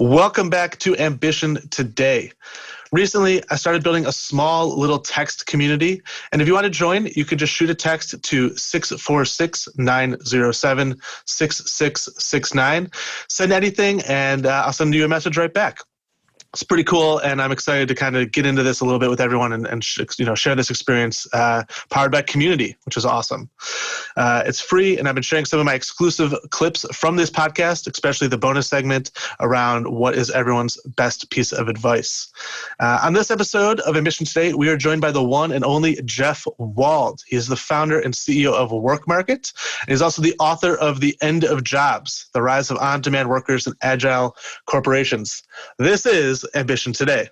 Welcome back to Ambition Today. Recently, I started building a small little text community, and if you want to join, you can just shoot a text to 646-907-6669. Send anything, and I'll send you a message right back. It's pretty cool, and I'm excited to kind of get into this a little bit with everyone and share this experience powered by community, which is awesome. It's free, and I've been sharing some of my exclusive clips from this podcast, especially the bonus segment around what is everyone's best piece of advice. On this episode of Ambition Today, we are joined by the one and only Jeff Wald. He is the founder and CEO of WorkMarket, and he's also the author of The End of Jobs, The Rise of On-Demand Workers and Agile Corporations. This is Ambition Today.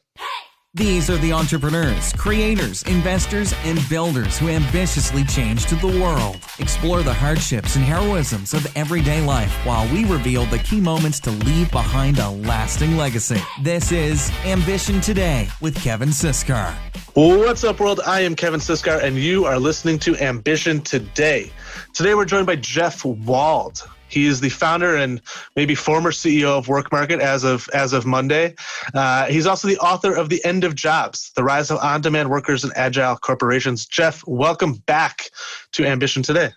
These are the entrepreneurs, creators, investors, and builders who ambitiously change to the world. Explore the hardships and heroisms of everyday life while we reveal the key moments to leave behind a lasting legacy. This is Ambition Today with Kevin Siskar. What's up, world? I am Kevin Siskar, and you are listening to Ambition Today. Today, we're joined by Jeff Wald. He is the founder and maybe former CEO of WorkMarket as of Monday. He's also the author of The End of Jobs, The Rise of On-Demand Workers and Agile Corporations. Jeff, welcome back to Ambition Today.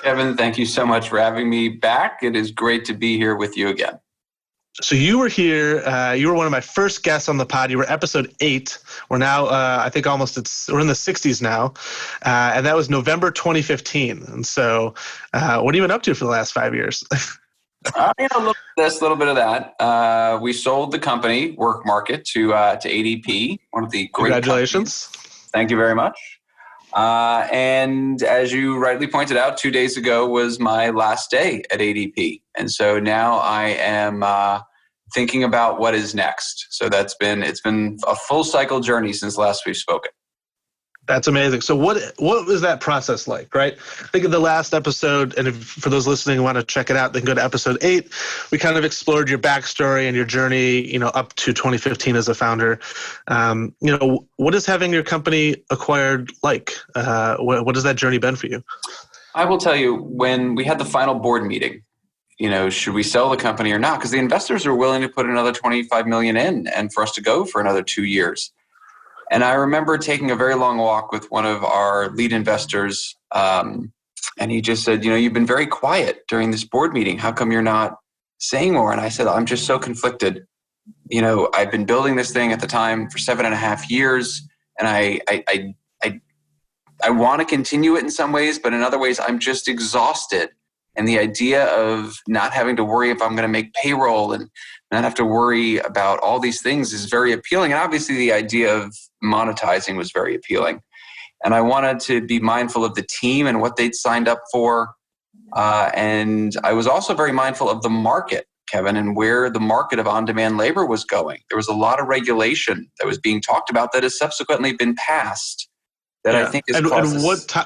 Kevin, thank you so much for having me back. It is great to be here with you again. So you were here, you were one of my first guests on the pod. You were episode 8. We're now, I think we're in the 60s now. And that was November 2015. And so what have you been up to for the last 5 years? A little bit of that. We sold the company, WorkMarket, to ADP, one of the great Congratulations. Companies. Thank you very much. And as you rightly pointed out, 2 days ago was my last day at ADP. And so now I am thinking about what is next. So it's been a full cycle journey since last we've spoken. That's amazing. So what was that process like, right? I think in the last episode, and for those listening who want to check it out, they can go to episode 8. We kind of explored your backstory and your journey, up to 2015 as a founder. What is having your company acquired like? What has that journey been for you? I will tell you, when we had the final board meeting, should we sell the company or not? Because the investors are willing to put another $25 million in and for us to go for another 2 years. And I remember taking a very long walk with one of our lead investors, and he just said, you've been very quiet during this board meeting. How come you're not saying more? And I said, I'm just so conflicted. I've been building this thing at the time for 7.5 years, and I want to continue it in some ways, but in other ways, I'm just exhausted. And the idea of not having to worry if I'm going to make payroll and not have to worry about all these things is very appealing. And obviously the idea of monetizing was very appealing. And I wanted to be mindful of the team and what they'd signed up for. And I was also very mindful of the market, Kevin, and where the market of on-demand labor was going. There was a lot of regulation that was being talked about that has subsequently been passed. I think is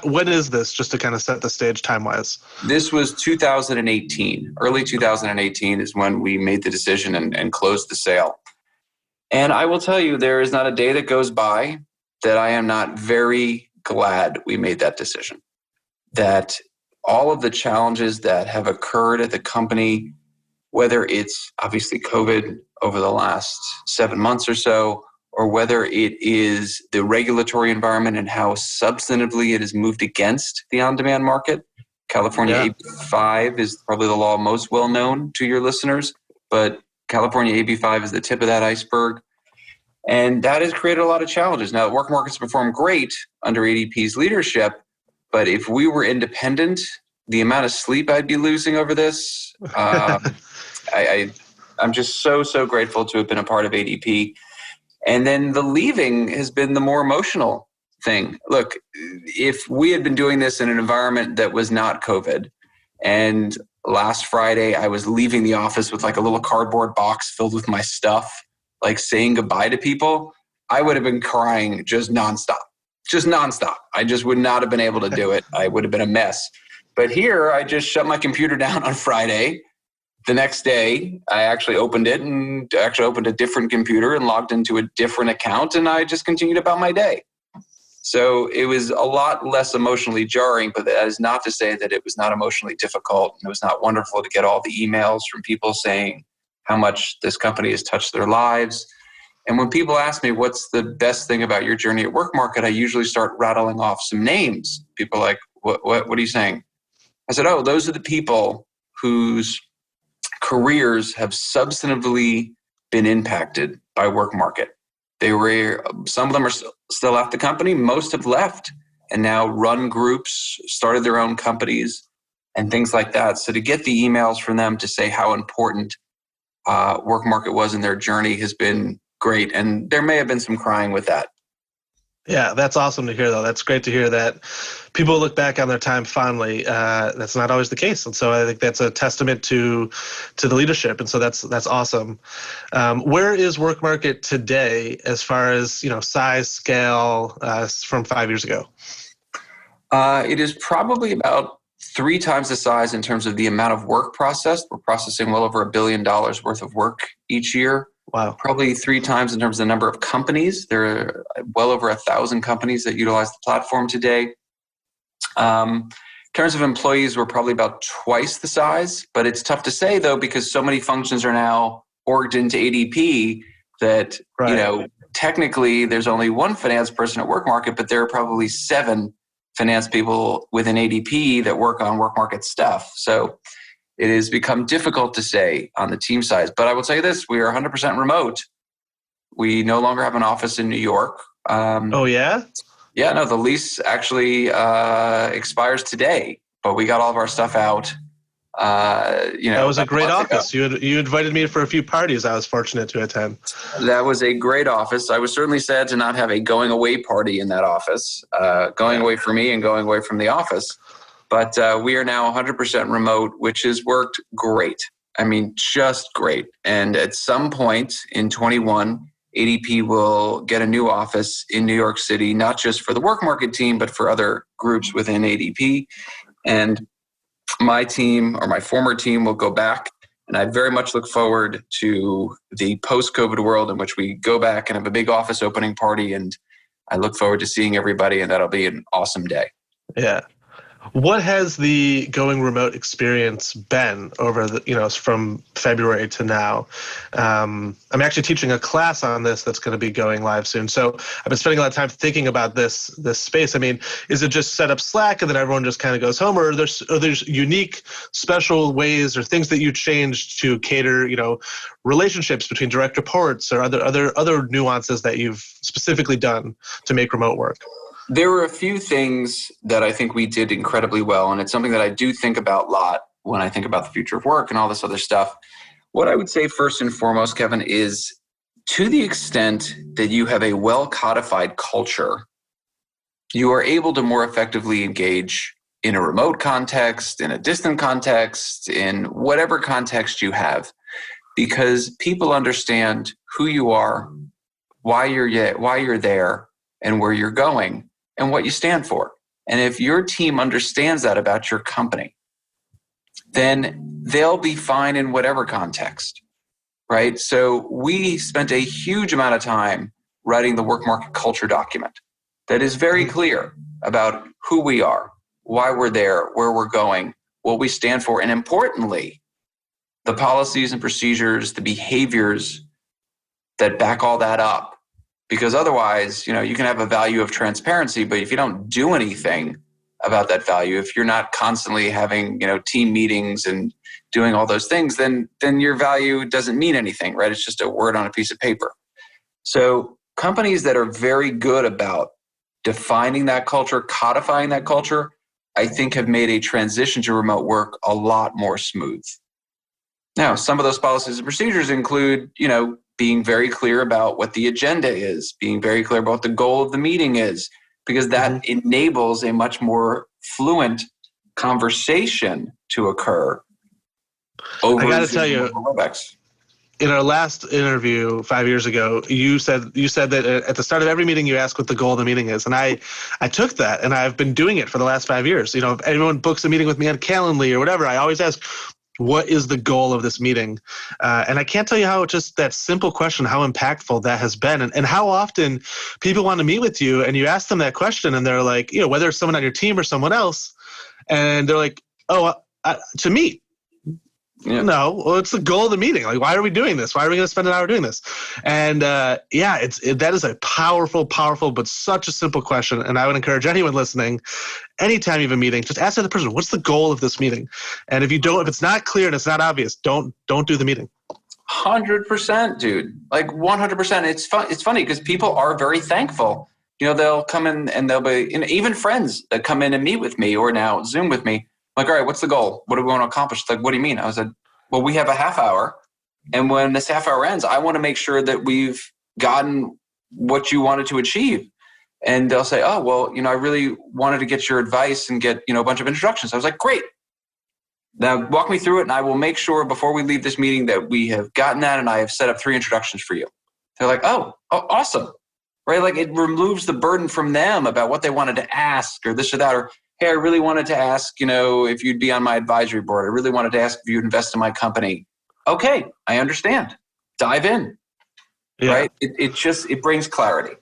when is this, just to kind of set the stage time-wise? This was 2018. Early 2018 is when we made the decision and closed the sale. And I will tell you, there is not a day that goes by that I am not very glad we made that decision. That all of the challenges that have occurred at the company, whether it's obviously COVID over the last 7 months or so, or whether it is the regulatory environment and how substantively it has moved against the on-demand market. California AB5 is probably the law most well known to your listeners, but California AB5 is the tip of that iceberg. And that has created a lot of challenges. Now, WorkMarket's performed great under ADP's leadership, but if we were independent, the amount of sleep I'd be losing over this, I'm just so grateful to have been a part of ADP. And then the leaving has been the more emotional thing. Look, if we had been doing this in an environment that was not COVID, and last Friday I was leaving the office with like a little cardboard box filled with my stuff, like saying goodbye to people, I would have been crying just nonstop. I just would not have been able to do it. I would have been a mess. But here, I just shut my computer down on Friday. The next day, I actually opened a different computer and logged into a different account, and I just continued about my day. So it was a lot less emotionally jarring, but that is not to say that it was not emotionally difficult. It was not wonderful to get all the emails from people saying how much this company has touched their lives. And when people ask me, what's the best thing about your journey at WorkMarket, I usually start rattling off some names. People are like, what are you saying? I said, oh, those are the people whose careers have substantively been impacted by WorkMarket. Some of them are still at the company. Most have left and now run groups, started their own companies and things like that. So to get the emails from them to say how important WorkMarket was in their journey has been great. And there may have been some crying with that. Yeah, that's awesome to hear, though. That's great to hear that people look back on their time fondly. That's not always the case, and so I think that's a testament to the leadership. And so that's awesome. Where is WorkMarket today, as far as size, scale, from 5 years ago? It is probably about 3 times the size in terms of the amount of work processed. We're processing well over $1 billion worth of work each year. Wow. Probably 3 times in terms of the number of companies. There are well over 1,000 companies that utilize the platform today. In terms of employees, we're probably about twice the size, but it's tough to say though, because so many functions are now orged into ADP that, right. Technically there's only one finance person at WorkMarket, but there are probably 7 finance people within ADP that work on WorkMarket stuff. So it has become difficult to say on the team size. But I will tell you this, we are 100% remote. We no longer have an office in New York. Oh, yeah? Yeah, no, the lease actually expires today, but we got all of our stuff out. That was a great office. You invited me for a few parties I was fortunate to attend. That was a great office. I was certainly sad to not have a going away party in that office, away for me and going away from the office. But we are now 100% remote, which has worked great. I mean, just great. And at some point in 21, ADP will get a new office in New York City, not just for the WorkMarket team, but for other groups within ADP. And my team, or my former team, will go back. And I very much look forward to the post-COVID world in which we go back and have a big office opening party. And I look forward to seeing everybody, and that'll be an awesome day. Yeah. What has the going remote experience been over from February to now? I'm actually teaching a class on this that's going to be going live soon. So I've been spending a lot of time thinking about this space. I mean, is it just set up Slack and then everyone just kind of goes home, or are there's unique, special ways or things that you changed to cater, relationships between direct reports or other nuances that you've specifically done to make remote work? There were a few things that I think we did incredibly well, and it's something that I do think about a lot when I think about the future of work and all this other stuff. What I would say first and foremost, Kevin, is to the extent that you have a well-codified culture, you are able to more effectively engage in a remote context, in a distant context, in whatever context you have, because people understand who you are, why you're there, and where you're going, and what you stand for. And if your team understands that about your company, then they'll be fine in whatever context, right? So we spent a huge amount of time writing the WorkMarket culture document that is very clear about who we are, why we're there, where we're going, what we stand for, and importantly, the policies and procedures, the behaviors that back all that up. Because otherwise, you can have a value of transparency, but if you don't do anything about that value, if you're not constantly having, team meetings and doing all those things, then your value doesn't mean anything, right? It's just a word on a piece of paper. So companies that are very good about defining that culture, codifying that culture, I think have made a transition to remote work a lot more smooth. Now, some of those policies and procedures include, being very clear about what the agenda is, being very clear about what the goal of the meeting is, because that enables a much more fluent conversation to occur. I got to tell you, in our last interview 5 years ago, you said that at the start of every meeting you ask what the goal of the meeting is, and I took that, and I've been doing it for the last 5 years. If anyone books a meeting with me on Calendly or whatever, I always ask, what is the goal of this meeting? And I can't tell you how just that simple question, how impactful that has been, and how often people want to meet with you, and you ask them that question, and they're like, whether it's someone on your team or someone else, and they're like, to meet. Yeah. No, well, it's the goal of the meeting. Like, why are we doing this? Why are we going to spend an hour doing this? And that is a powerful, but such a simple question. And I would encourage anyone listening, anytime you have a meeting, just ask the other person, what's the goal of this meeting? And if it's not clear and it's not obvious, don't do the meeting. 100%, dude. Like 100%. It's funny because people are very thankful. They'll come in and they'll be, even friends that come in and meet with me or now Zoom with me. Like, all right, what's the goal? What do we want to accomplish? Like, what do you mean? I was like, well, we have a half hour. And when this half hour ends, I want to make sure that we've gotten what you wanted to achieve. And they'll say, oh, well, I really wanted to get your advice and get, a bunch of introductions. I was like, great. Now walk me through it and I will make sure before we leave this meeting that we have gotten that and I have set up 3 introductions for you. They're like, oh, awesome. Right? Like it removes the burden from them about what they wanted to ask or this or that, or hey, I really wanted to ask, if you'd be on my advisory board. I really wanted to ask if you'd invest in my company. Okay, I understand. Dive in. Yeah. Right? It brings clarity.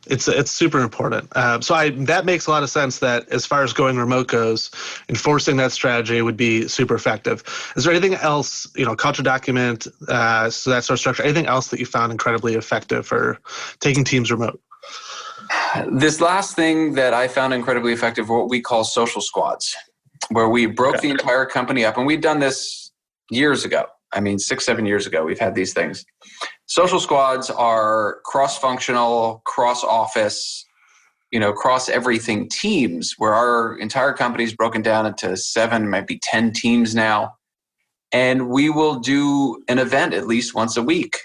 It's super important. That makes a lot of sense that as far as going remote goes, enforcing that strategy would be super effective. Is there anything else, culture document, so that sort of structure, anything else that you found incredibly effective for taking teams remote? This last thing that I found incredibly effective, what we call social squads, where we broke the entire company up. And we'd done this years ago. 6-7 years ago, we've had these things. Social squads are cross-functional, cross-office, cross-everything teams where our entire company is broken down into 7, might be 10 teams now. And we will do an event at least once a week.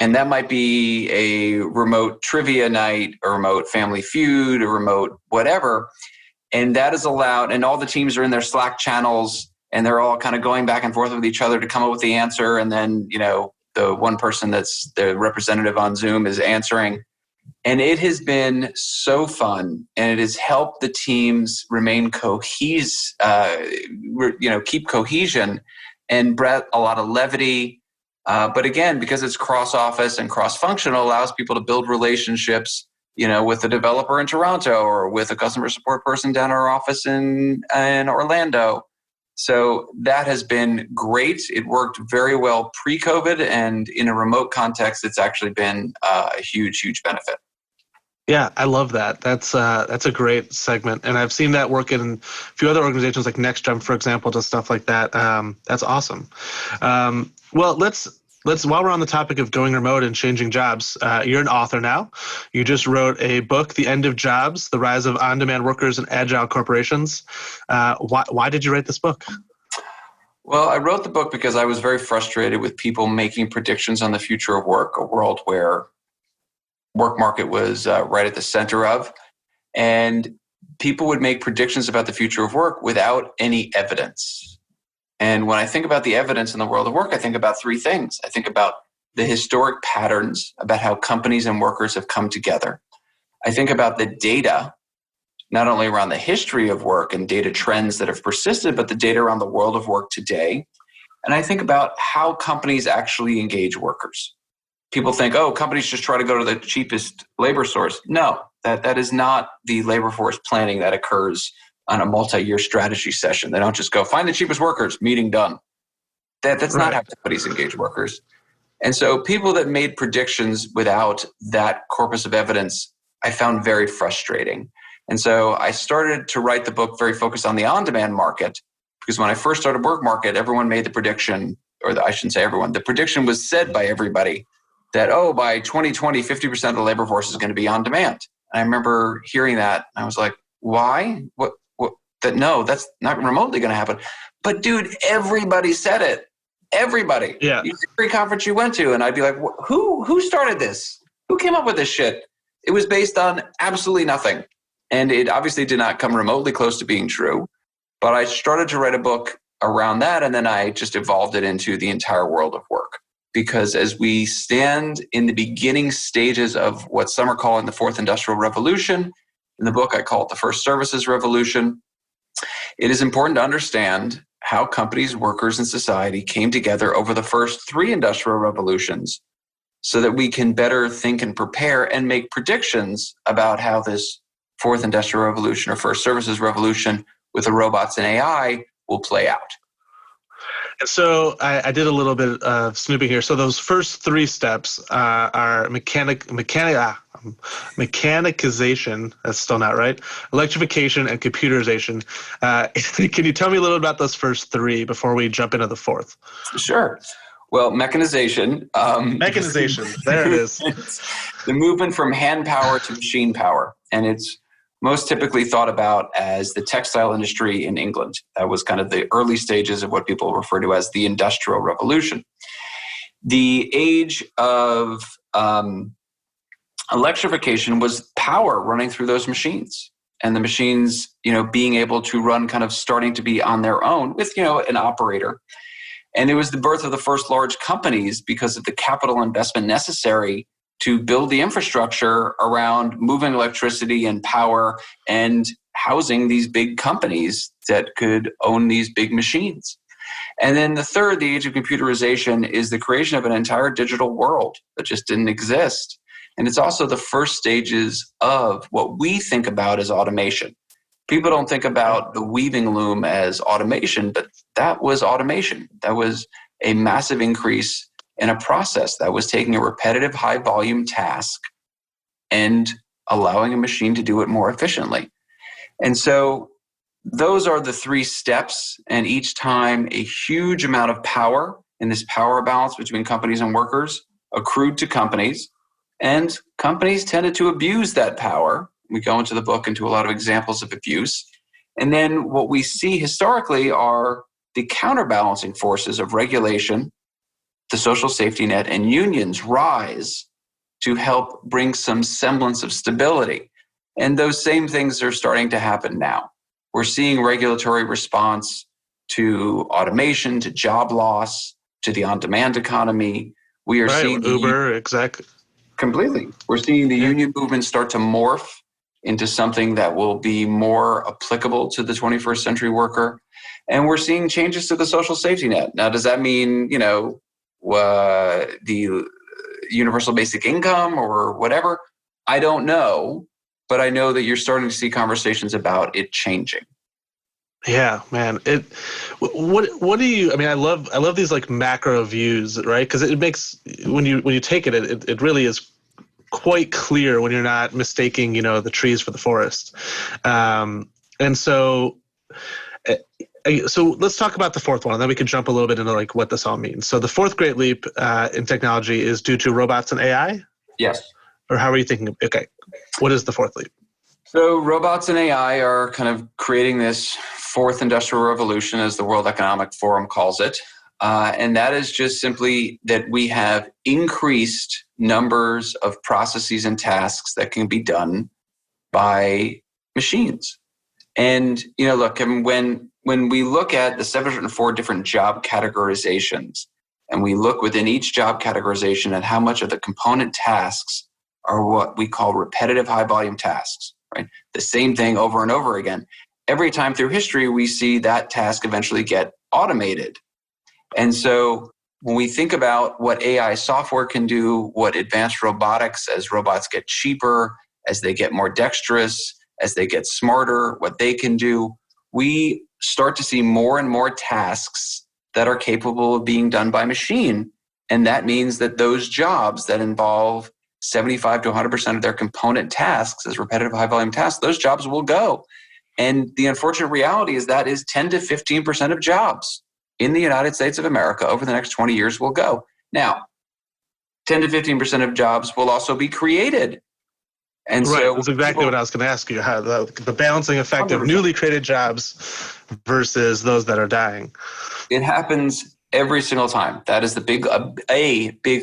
And that might be a remote trivia night, a remote family feud, a remote whatever. And that is allowed. And all the teams are in their Slack channels and they're all kind of going back and forth with each other to come up with the answer. And then, the one person that's the representative on Zoom is answering. And it has been so fun. And it has helped the teams remain keep cohesion and brought a lot of levity. But again, because it's cross-office and cross-functional, allows people to build relationships, with a developer in Toronto or with a customer support person down our office in Orlando. So that has been great. It worked very well pre-COVID, and in a remote context, it's actually been a huge, huge benefit. Yeah, I love that. That's a great segment, and I've seen that work in a few other organizations like NextJump, for example, just stuff like that. That's awesome. Well, let's while we're on the topic of going remote and changing jobs, you're an author now. You just wrote a book, The End of Jobs: The Rise of On-Demand Workers and Agile Corporations. Why did you write this book? Well, I wrote the book because I was very frustrated with people making predictions on the future of work, a world where WorkMarket was right at the center of. And people would make predictions about the future of work without any evidence. And when I think about the evidence in the world of work, I think about 3 things. I think about the historic patterns about how companies and workers have come together. I think about the data, not only around the history of work and data trends that have persisted, but the data around the world of work today. And I think about how companies actually engage workers. People think, oh, companies just try to go to the cheapest labor source. No, that is not the labor force planning that occurs on a multi-year strategy session. They don't just go, find the cheapest workers, meeting done. That's right. Not how companies engage workers. And so people that made predictions without that corpus of evidence, I found very frustrating. And so I started to write the book very focused on the on-demand market, because when I first started WorkMarket, everyone made the prediction, or I shouldn't say everyone, the prediction was said by everybody that, by 2020, 50% of the labor force is going to be on demand. And I remember hearing that, and I was like, why? No, that's not remotely going to happen. But dude, everybody said it. Everybody. Yeah. Every conference you went to, and I'd be like, who started this? Who came up with this shit? It was based on absolutely nothing. And it obviously did not come remotely close to being true. But I started to write a book around that, and then I just evolved it into the entire world of work. Because as we stand in the beginning stages of what some are calling the fourth industrial revolution, in the book I call it the first services revolution, it is important to understand how companies, workers, and society came together over the first 3 industrial revolutions so that we can better think and prepare and make predictions about how this fourth industrial revolution or first services revolution with the robots and AI will play out. And so I did a little bit of snooping here. So those first three steps are mechanization. That's still not right. Electrification and computerization. Can you tell me a little about those first three before we jump into the fourth? Sure. Well, mechanization. Mechanization. There it is. It's the movement from hand power to machine power. And it's most typically thought about as the textile industry in England. That was kind of the early stages of what people refer to as the Industrial Revolution. The age of electrification was power running through those machines. And the machines, being able to run kind of starting to be on their own with, an operator. And it was the birth of the first large companies because of the capital investment necessary to build the infrastructure around moving electricity and power and housing these big companies that could own these big machines. And then the third, the age of computerization, is the creation of an entire digital world that just didn't exist. And it's also the first stages of what we think about as automation. People don't think about the weaving loom as automation, but that was automation. That was a massive increase in a process that was taking a repetitive high volume task and allowing a machine to do it more efficiently. And so those are the three steps, and each time a huge amount of power in this power balance between companies and workers accrued to companies, and companies tended to abuse that power. We go into the book into a lot of examples of abuse. And then what we see historically are the counterbalancing forces of regulation, the social safety net, and unions rise to help bring some semblance of stability. And those same things are starting to happen now. We're seeing regulatory response to automation, to job loss, to the on-demand economy. We are seeing Uber, exactly. Completely. We're seeing the union movement start to morph into something that will be more applicable to the 21st century worker. And we're seeing changes to the social safety net. Now, does that mean, the universal basic income or whatever? I don't know, but I know that you're starting to see conversations about it changing. Yeah, man. What do you? I mean, I love these like macro views, right? Because it makes when you take it really is quite clear when you're not mistaking, the trees for the forest. And so let's talk about the fourth one, and then we can jump a little bit into like what this all means. So the fourth great leap in technology is due to robots and AI? Yes. Or how are you thinking? Okay. What is the fourth leap? So robots and AI are kind of creating this fourth industrial revolution, as the World Economic Forum calls it. And that is just simply that we have increased numbers of processes and tasks that can be done by machines. And, look, when we look at the 704 different job categorizations, and we look within each job categorization at how much of the component tasks are what we call repetitive high volume tasks, right? The same thing over and over again. Every time through history, we see that task eventually get automated. And so when we think about what AI software can do, what advanced robotics, as robots get cheaper, as they get more dexterous, as they get smarter, what they can do, we start to see more and more tasks that are capable of being done by machine. And that means that those jobs that involve 75 to 100% of their component tasks as repetitive high volume tasks, those jobs will go. And the unfortunate reality is that is 10 to 15% of jobs in the United States of America over the next 20 years will go. Now, 10 to 15% of jobs will also be created. And right, so that's exactly what I was going to ask you, how the balancing effect 100%. Of newly created jobs versus those that are dying. It happens every single time. That is a big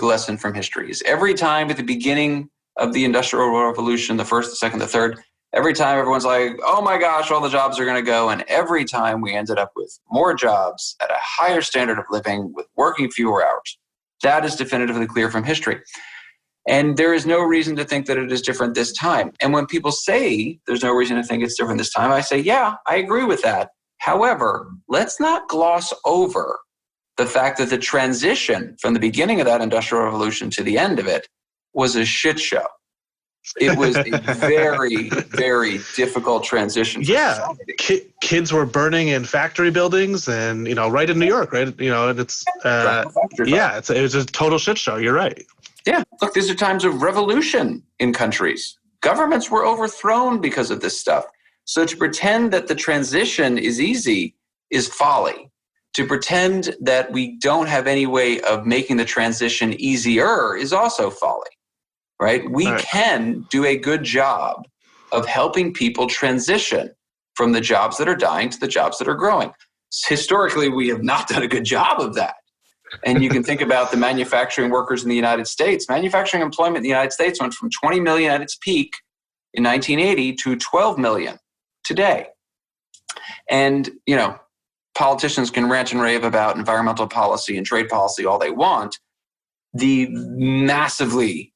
lesson from history. Is every time at the beginning of the Industrial Revolution, the first, the second, the third, every time everyone's like, oh my gosh, all the jobs are going to go. And every time we ended up with more jobs at a higher standard of living with working fewer hours. That is definitively clear from history. And there is no reason to think that it is different this time. And when people say there's no reason to think it's different this time, I say, yeah, I agree with that. However, let's not gloss over the fact that the transition from the beginning of that Industrial Revolution to the end of it was a shit show. It was a very, very difficult transition for society. Kids were burning in factory buildings, and right in New York, right? And it's it was a total shit show. You're right. Yeah, look, these are times of revolution in countries. Governments were overthrown because of this stuff. So to pretend that the transition is easy is folly. To pretend that we don't have any way of making the transition easier is also folly, right? We can do a good job of helping people transition from the jobs that are dying to the jobs that are growing. Historically, we have not done a good job of that. And you can think about the manufacturing workers in the United States. Manufacturing employment in the United States went from 20 million at its peak in 1980 to 12 million today. And, politicians can rant and rave about environmental policy and trade policy all they want. The massively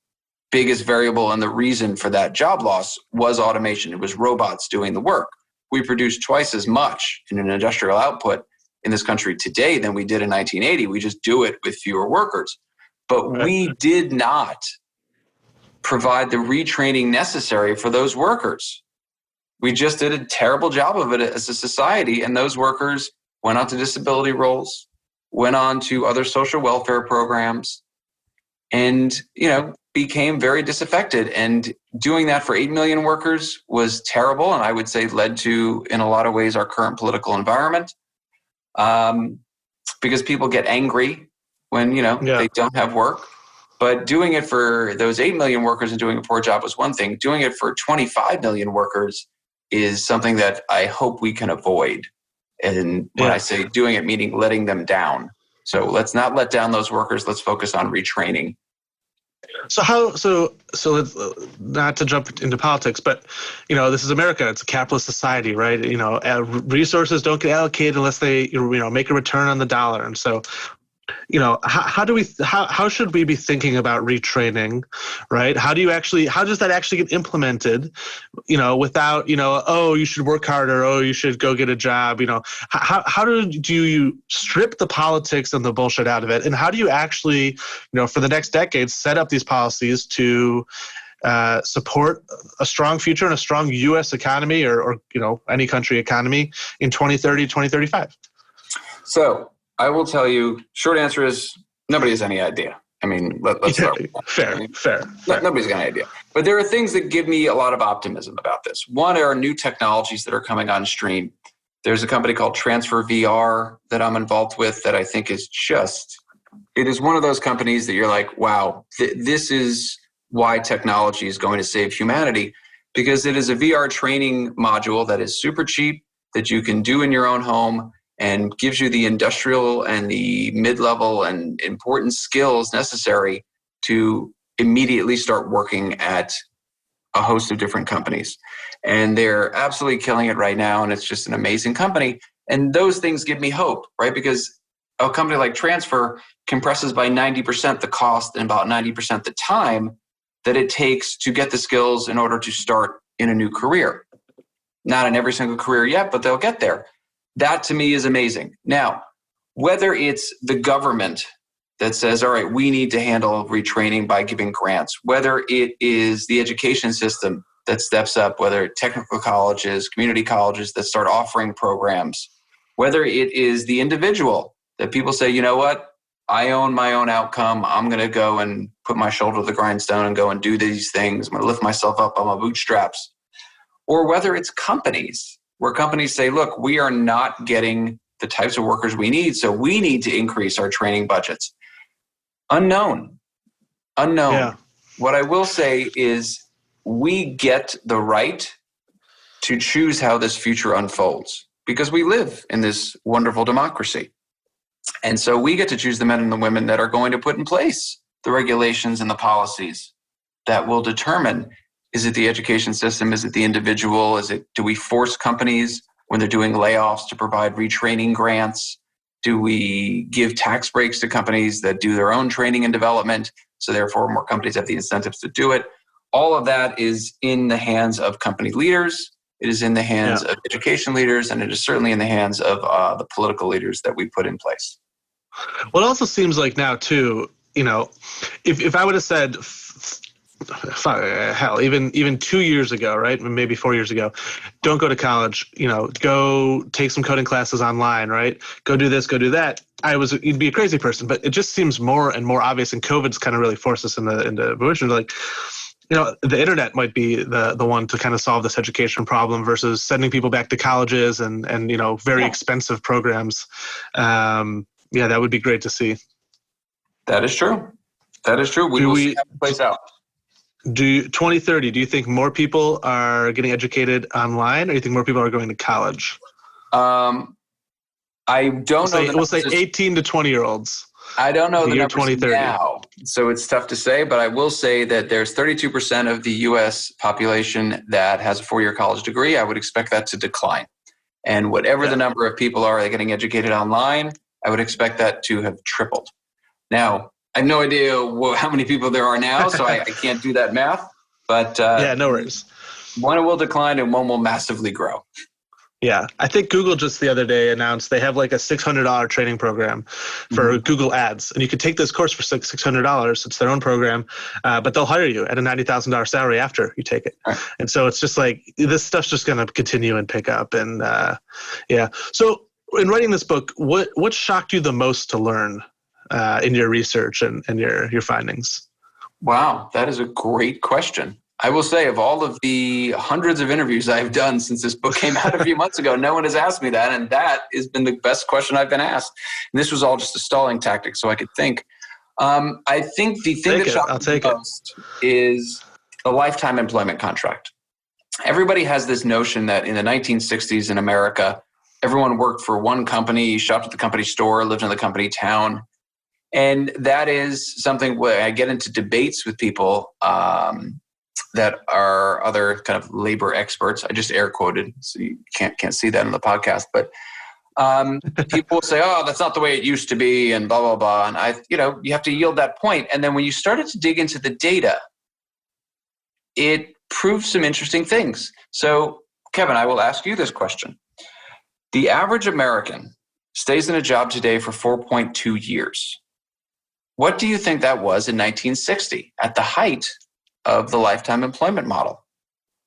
biggest variable and the reason for that job loss was automation. It was robots doing the work. We produce twice as much in an industrial output in this country today than we did in 1980. We just do it with fewer workers. But we did not provide the retraining necessary for those workers. We just did a terrible job of it as a society, and those workers went on to disability rolls, went on to other social welfare programs, and became very disaffected. And doing that for 8 million workers was terrible, and I would say led to, in a lot of ways, our current political environment. Because people get angry when, they don't have work. But doing it for those 8 million workers and doing a poor job was one thing. Doing it for 25 million workers is something that I hope we can avoid. And when I say doing it, meaning letting them down. So let's not let down those workers. Let's focus on retraining. So let's not to jump into politics, but this is America. It's a capitalist society, right? Resources don't get allocated unless they make a return on the dollar. And so how should we be thinking about retraining, right? How does that actually get implemented, without, you should work harder, you should go get a job, how do you strip the politics and the bullshit out of it? And how do you actually, for the next decade, set up these policies to support a strong future and a strong U.S. economy or any country economy in 2030, 2035? So I will tell you, short answer is nobody has any idea. I mean, let's start with that. Fair. Nobody's got any idea. But there are things that give me a lot of optimism about this. One are new technologies that are coming on stream. There's a company called TransfrVR that I'm involved with that I think is it is one of those companies that you're like, wow, this is why technology is going to save humanity, because it is a VR training module that is super cheap, that you can do in your own home, and gives you the industrial and the mid-level and important skills necessary to immediately start working at a host of different companies. And they're absolutely killing it right now, and it's just an amazing company. And those things give me hope, right? Because a company like Transfer compresses by 90% the cost and about 90% the time that it takes to get the skills in order to start in a new career. Not in every single career yet, but they'll get there. That to me is amazing. Now, whether it's the government that says, all right, we need to handle retraining by giving grants, whether it is the education system that steps up, whether technical colleges, community colleges that start offering programs, whether it is the individual that people say, you know what, I own my own outcome. I'm going to go and put my shoulder to the grindstone and go and do these things. I'm going to lift myself up on my bootstraps. Or whether it's companies, where companies say, look, we are not getting the types of workers we need, so we need to increase our training budgets. Unknown. Yeah. What I will say is we get the right to choose how this future unfolds because we live in this wonderful democracy. And so we get to choose the men and the women that are going to put in place the regulations and the policies that will determine, is it the education system? Is it the individual? Do we force companies when they're doing layoffs to provide retraining grants? Do we give tax breaks to companies that do their own training and development? So therefore, more companies have the incentives to do it. All of that is in the hands of company leaders. It is in the hands of education leaders, and it is certainly in the hands of the political leaders that we put in place. Well, it also seems like now, too, if I would have said hell, even 2 years ago, right? Maybe 4 years ago, don't go to college, go take some coding classes online, right? Go do this, go do that. You'd be a crazy person, but it just seems more and more obvious. And COVID's kind of really forced us into position. Like, the internet might be the one to kind of solve this education problem versus sending people back to colleges and very expensive programs. That would be great to see. That is true. We will see how it plays out. 2030, do you think more people are getting educated online, or do you think more people are going to college? I don't know. We'll say 18 to 20-year-olds. I don't know the numbers 2030. now, so it's tough to say, but I will say that there's 32% of the U.S. population that has a 4-year college degree. I would expect that to decline. And whatever the number of people are that are getting educated online, I would expect that to have tripled. Now, I have no idea how many people there are now, so I can't do that math. But no worries. One will decline and one will massively grow. Yeah, I think Google just the other day announced they have like a $600 training program for Google Ads, and you could take this course for $600. It's their own program, but they'll hire you at a $90,000 salary after you take it. Right. And so it's just like this stuff's just going to continue and pick up. And so in writing this book, what shocked you the most to learn in your research and your findings? Wow, that is a great question. I will say, of all of the hundreds of interviews I've done since this book came out a few months ago, no one has asked me that, and that has been the best question I've been asked. And this was all just a stalling tactic so I could think. I think the thing that shocked me most is the lifetime employment contract. Everybody has this notion that in the 1960s in America, everyone worked for one company, shopped at the company store, lived in the company town. And that is something where I get into debates with people that are other kind of labor experts. I just air quoted, so you can't see that in the podcast. But people will say, "Oh, that's not the way it used to be," and blah blah blah. And you have to yield that point. And then when you started to dig into the data, it proved some interesting things. So, Kevin, I will ask you this question: the average American stays in a job today for 4.2 years. What do you think that was in 1960 at the height of the lifetime employment model?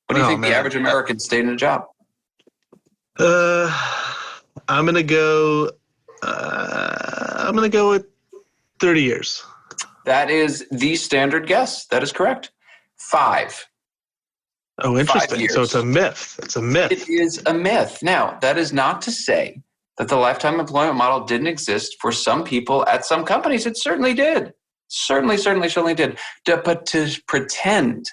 What do you think the average American stayed in a job? I'm gonna go with 30 years. That is the standard guess. That is correct. 5. Oh, interesting. 5 years. So it's a myth. It is a myth. Now, that is not to say that the lifetime employment model didn't exist for some people at some companies. It certainly did. Certainly did. But to pretend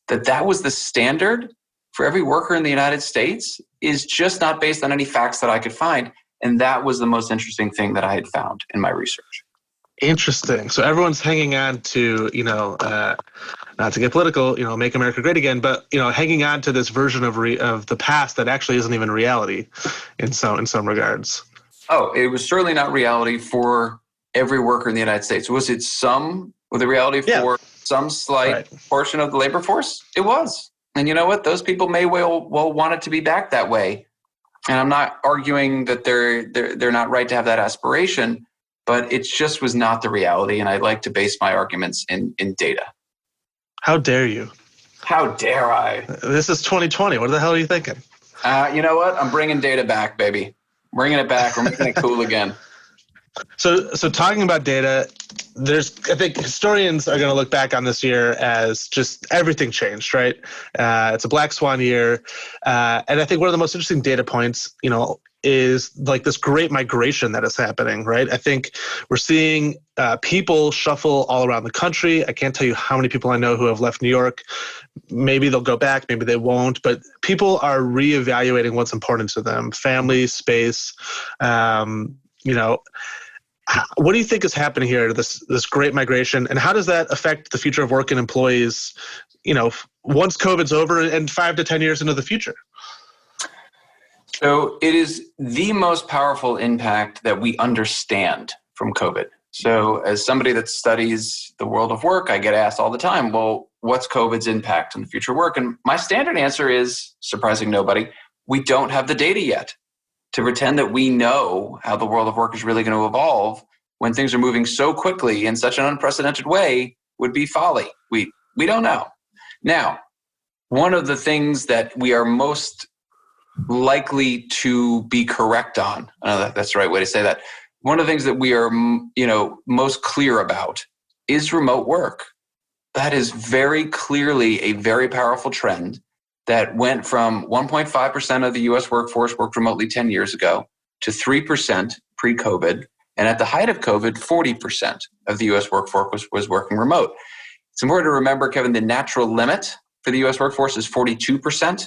that that was the standard for every worker in the United States is just not based on any facts that I could find. And that was the most interesting thing that I had found in my research. Interesting. So everyone's hanging on to, not to get political, make America great again, but, hanging on to this version of the past that actually isn't even reality in some regards. Oh, it was certainly not reality for every worker in the United States. Was it the reality for some slight portion of the labor force? It was. And you know what? Those people may well want it to be back that way. And I'm not arguing that they're not right to have that aspiration, but it just was not the reality. And I'd like to base my arguments in data. How dare you? How dare I? This is 2020. What the hell are you thinking? You know what? I'm bringing data back, baby. Bringing it back. We're making it cool again. So talking about data, I think historians are going to look back on this year as just everything changed, right? It's a black swan year. And I think one of the most interesting data points, is like this great migration that is happening, right? I think we're seeing people shuffle all around the country. I can't tell you how many people I know who have left New York. Maybe they'll go back, maybe they won't, but people are reevaluating what's important to them: family, space, what do you think is happening here, this great migration, and how does that affect the future of work and employees, once COVID's over and 5 to 10 years into the future? So it is the most powerful impact that we understand from COVID. So as somebody that studies the world of work, I get asked all the time, well, what's COVID's impact on the future of work? And my standard answer is, surprising nobody, we don't have the data yet. To pretend that we know how the world of work is really going to evolve when things are moving so quickly in such an unprecedented way would be folly. We We don't know. Now, one of the things that we are most likely to be correct on, that's the right way to say that. One of the things that we are, most clear about is remote work. That is very clearly a very powerful trend that went from 1.5% of the US workforce worked remotely 10 years ago to 3% pre-COVID. And at the height of COVID, 40% of the US workforce was working remote. It's important to remember, Kevin, the natural limit for the US workforce is 42%,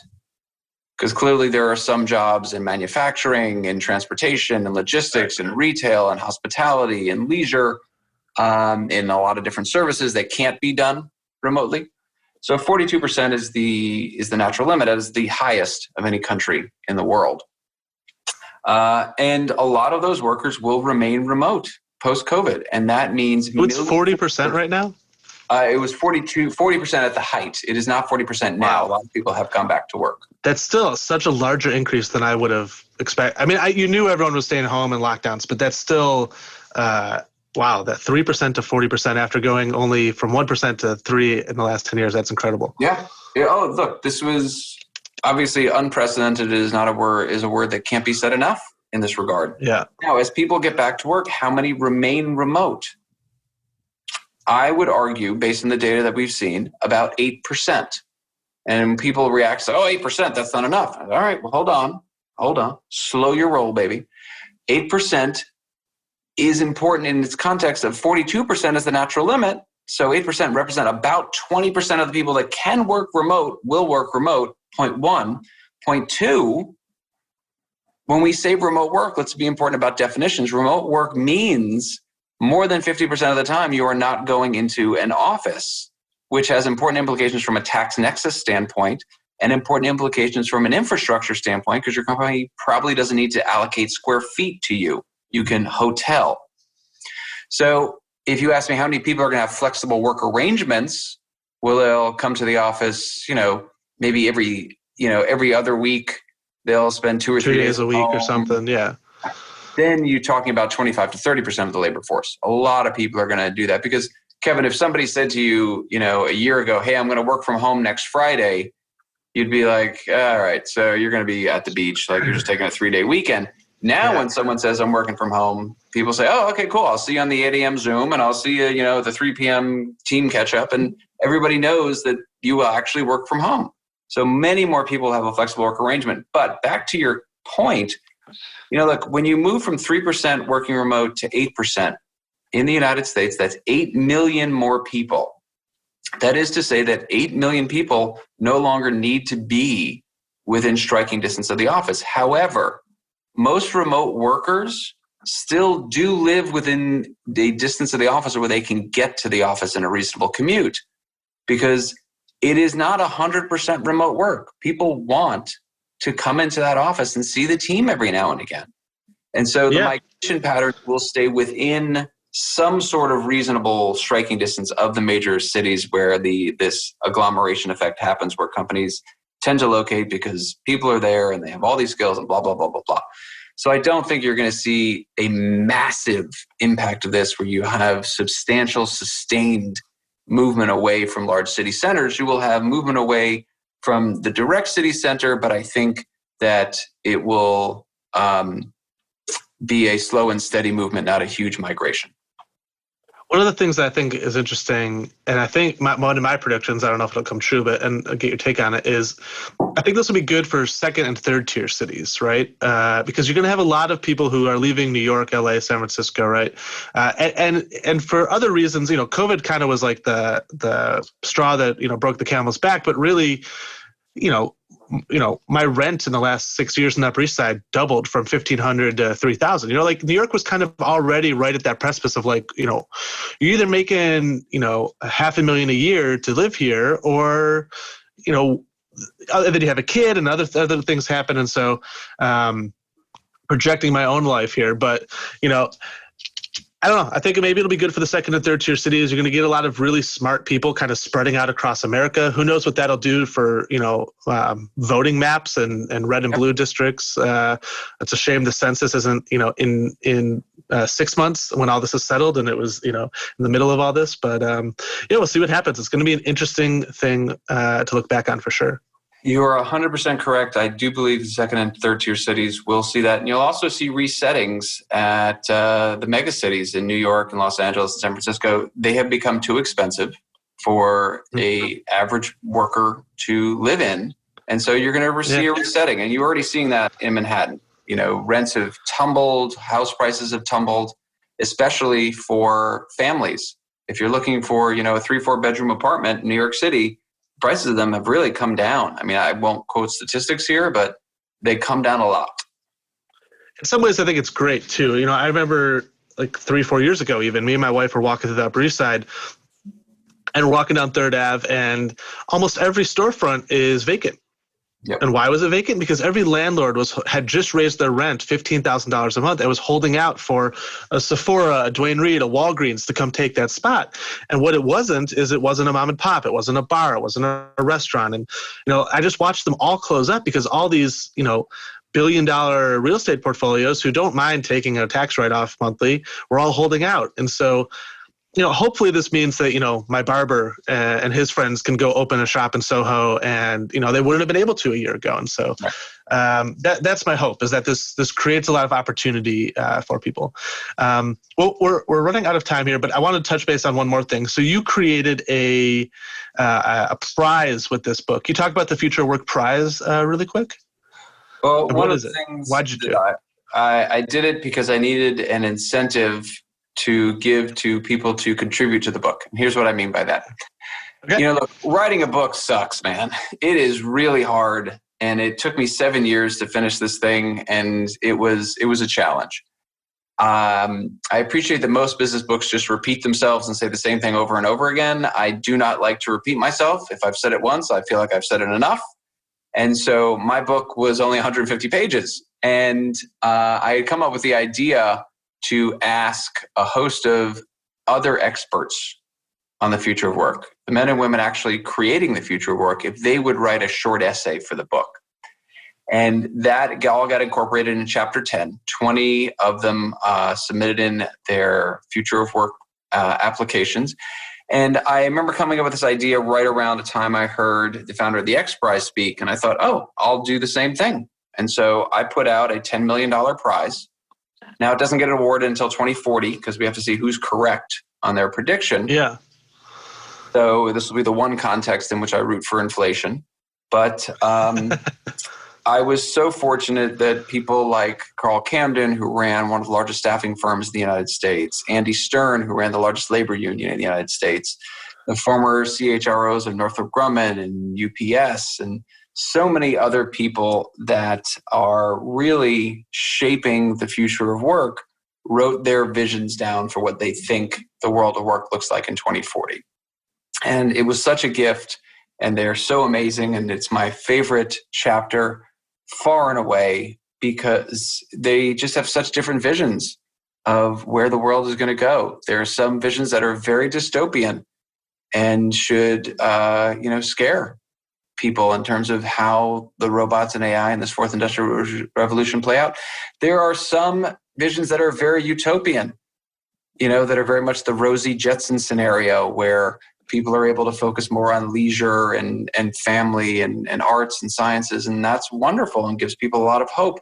because clearly there are some jobs in manufacturing and transportation and logistics and retail and hospitality and leisure in a lot of different services that can't be done remotely. So 42% is the natural limit. That is the highest of any country in the world. And a lot of those workers will remain remote post-COVID. And that means... It's 40% right now? It was 40% at the height. It is not 40% now. Wow. A lot of people have come back to work. That's still such a larger increase than I would have expected. I mean, you knew everyone was staying home and lockdowns, but that's still, wow, that 3% to 40% after going only from 1% to 3% in the last 10 years. That's incredible. Yeah. Oh, look, this was obviously unprecedented. Is a word that can't be said enough in this regard. Yeah. Now, as people get back to work, how many remain remote? I would argue, based on the data that we've seen, about 8%. And people react, say, 8%, that's not enough. All right, well, hold on. Slow your roll, baby. 8% is important in its context of 42% is the natural limit. So 8% represent about 20% of the people that can work remote will work remote, point one. Point two, when we say remote work, let's be important about definitions. Remote work means more than 50% of the time you are not going into an office, which has important implications from a tax nexus standpoint and important implications from an infrastructure standpoint, because your company probably doesn't need to allocate square feet to you. You can hotel. So if you ask me how many people are going to have flexible work arrangements, well, they'll come to the office, maybe every other week, they'll spend 2 or 3 days a week or something. Yeah. Then you're talking about 25 to 30% of the labor force. A lot of people are going to do that because, Kevin, if somebody said to you, a year ago, hey, I'm going to work from home next Friday, you'd be like, all right, so you're going to be at the beach, like you're just taking a 3-day weekend. Now, when someone says I'm working from home, people say, oh, okay, cool. I'll see you on the 8 a.m. Zoom and I'll see you, the 3 p.m. team catch up. And everybody knows that you will actually work from home. So many more people have a flexible work arrangement. But back to your point, look, when you move from 3% working remote to 8% in the United States, that's 8 million more people. That is to say that 8 million people no longer need to be within striking distance of the office. However, most remote workers still do live within the distance of the office or where they can get to the office in a reasonable commute, because it is not 100% remote work. People want to come into that office and see the team every now and again. And so the migration pattern will stay within some sort of reasonable striking distance of the major cities where this agglomeration effect happens, where companies tend to locate because people are there and they have all these skills and blah, blah, blah, blah, blah. So I don't think you're going to see a massive impact of this where you have substantial sustained movement away from large city centers. You will have movement away from the direct city center, but I think that it will be a slow and steady movement, not a huge migration. One of the things that I think is interesting, and I think one of my predictions, I don't know if it'll come true, but and I'll get your take on it, is I think this will be good for second and third tier cities, right? Because you're going to have a lot of people who are leaving New York, LA, San Francisco, right? And for other reasons, COVID kind of was like the straw that broke the camel's back, but really, my rent in the last 6 years in the Upper East Side doubled from $1,500 to $3,000. Like New York was kind of already right at that precipice of like, you're either making, $500,000 a year to live here, or, then you have a kid and other things happen. And so, projecting my own life here, but, I don't know. I think maybe it'll be good for the second and third tier cities. You're going to get a lot of really smart people kind of spreading out across America. Who knows what that'll do for, voting maps and red and blue districts. It's a shame the census isn't, in 6 months when all this is settled and it was, in the middle of all this. But we'll see what happens. It's going to be an interesting thing to look back on for sure. You are 100% correct. I do believe the second and third tier cities will see that. And you'll also see resettings at the mega cities in New York and Los Angeles and San Francisco. They have become too expensive for a average worker to live in. And so you're going to see a resetting. And you're already seeing that in Manhattan. Rents have tumbled, house prices have tumbled, especially for families. If you're looking for, a 3-4 bedroom apartment in New York City, prices of them have really come down. I mean, I won't quote statistics here, but they come down a lot. In some ways, I think it's great too. I remember like 3-4 years ago, even me and my wife were walking through the Upper East Side and we're walking down 3rd Ave and almost every storefront is vacant. Yep. And why was it vacant? Because every landlord had just raised their rent $15,000 a month and was holding out for a Sephora, a Duane Reade, a Walgreens to come take that spot. And what it wasn't a mom and pop. It wasn't a bar. It wasn't a restaurant. And, I just watched them all close up because all these, billion-dollar real estate portfolios who don't mind taking a tax write-off monthly were all holding out. And so, hopefully this means that, my barber and his friends can go open a shop in Soho and, they wouldn't have been able to a year ago. And so that's my hope, is that this creates a lot of opportunity for people. Well, we're running out of time here, but I want to touch base on one more thing. So you created a prize with this book. You talk about the Future Work Prize really quick? Well, one of the things. Why'd you do it? I did it because I needed an incentive to give to people to contribute to the book. And here's what I mean by that. Okay. Look, writing a book sucks, man. It is really hard. And it took me 7 years to finish this thing. And it was a challenge. I appreciate that most business books just repeat themselves and say the same thing over and over again. I do not like to repeat myself. If I've said it once, I feel like I've said it enough. And so my book was only 150 pages. And I had come up with the idea to ask a host of other experts on the future of work, the men and women actually creating the future of work, if they would write a short essay for the book. And that all got incorporated in chapter 10. 20 of them submitted in their future of work applications. And I remember coming up with this idea right around the time I heard the founder of the X Prize speak. And I thought, I'll do the same thing. And so I put out a $10 million prize. Now, it doesn't get awarded until 2040 because we have to see who's correct on their prediction. Yeah. So this will be the one context in which I root for inflation. But I was so fortunate that people like Carl Camden, who ran one of the largest staffing firms in the United States, Andy Stern, who ran the largest labor union in the United States, the former CHROs of Northrop Grumman and UPS, and so many other people that are really shaping the future of work wrote their visions down for what they think the world of work looks like in 2040. And it was such a gift, and they're so amazing, and it's my favorite chapter far and away because they just have such different visions of where the world is going to go. There are some visions that are very dystopian and should, scare people in terms of how the robots and AI and this fourth industrial revolution play out. There are some visions that are very utopian, that are very much the Rosie Jetson scenario where people are able to focus more on leisure and family and arts and sciences. And that's wonderful and gives people a lot of hope.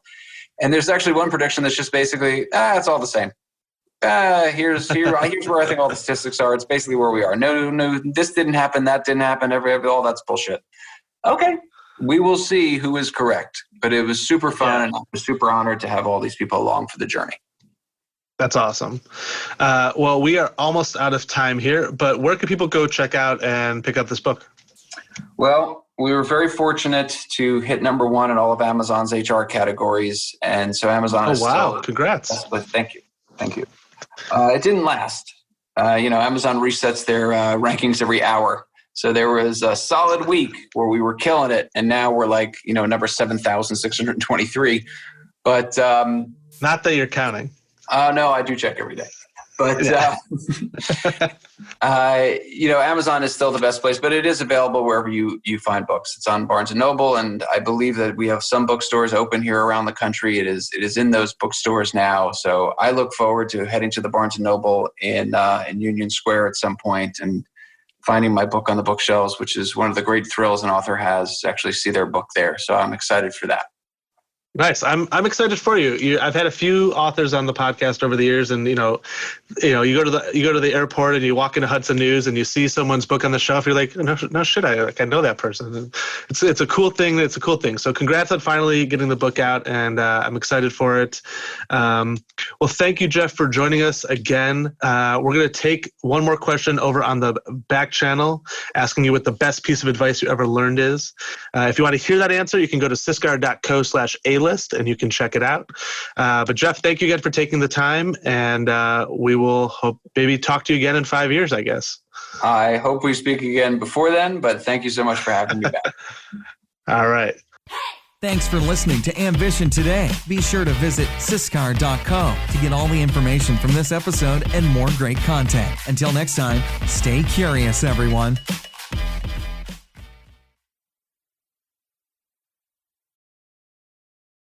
And there's actually one prediction that's just basically, it's all the same. Here's where I think all the statistics are. It's basically where we are. No, this didn't happen. That didn't happen. All that's bullshit. Okay, we will see who is correct. But it was super fun, and I was super honored to have all these people along for the journey. That's awesome. Well, we are almost out of time here, but where can people go check out and pick up this book? Well, we were very fortunate to hit number 1 in all of Amazon's HR categories, and so Amazon is still... Congrats. Thank you. It didn't last. Amazon resets their rankings every hour. So there was a solid week where we were killing it, and now we're like, number 7,623. But not that you're counting. No, I do check every day. But, Amazon is still the best place, but it is available wherever you find books. It's on Barnes & Noble, and I believe that we have some bookstores open here around the country. It is in those bookstores now. So I look forward to heading to the Barnes & Noble in Union Square at some point and finding my book on the bookshelves, which is one of the great thrills an author has, to actually see their book there. So I'm excited for that. Nice. I'm excited for you. I've had a few authors on the podcast over the years, and you go to the airport and you walk into Hudson News and you see someone's book on the shelf. You're like, no shit, I know that person. It's a cool thing. It's a cool thing. So congrats on finally getting the book out, and I'm excited for it. Well, thank you, Jeff, for joining us again. We're going to take one more question over on the back channel, asking you what the best piece of advice you ever learned is. If you want to hear that answer, you can go to syscar.co/A list and you can check it out. But Jeff, thank you again for taking the time, and we will hope maybe talk to you again in 5 years, I guess. I hope we speak again before then, but thank you so much for having me back. All right. Thanks for listening to Ambition Today. Be sure to visit syscar.co to get all the information from this episode and more great content. Until next time, stay curious, everyone.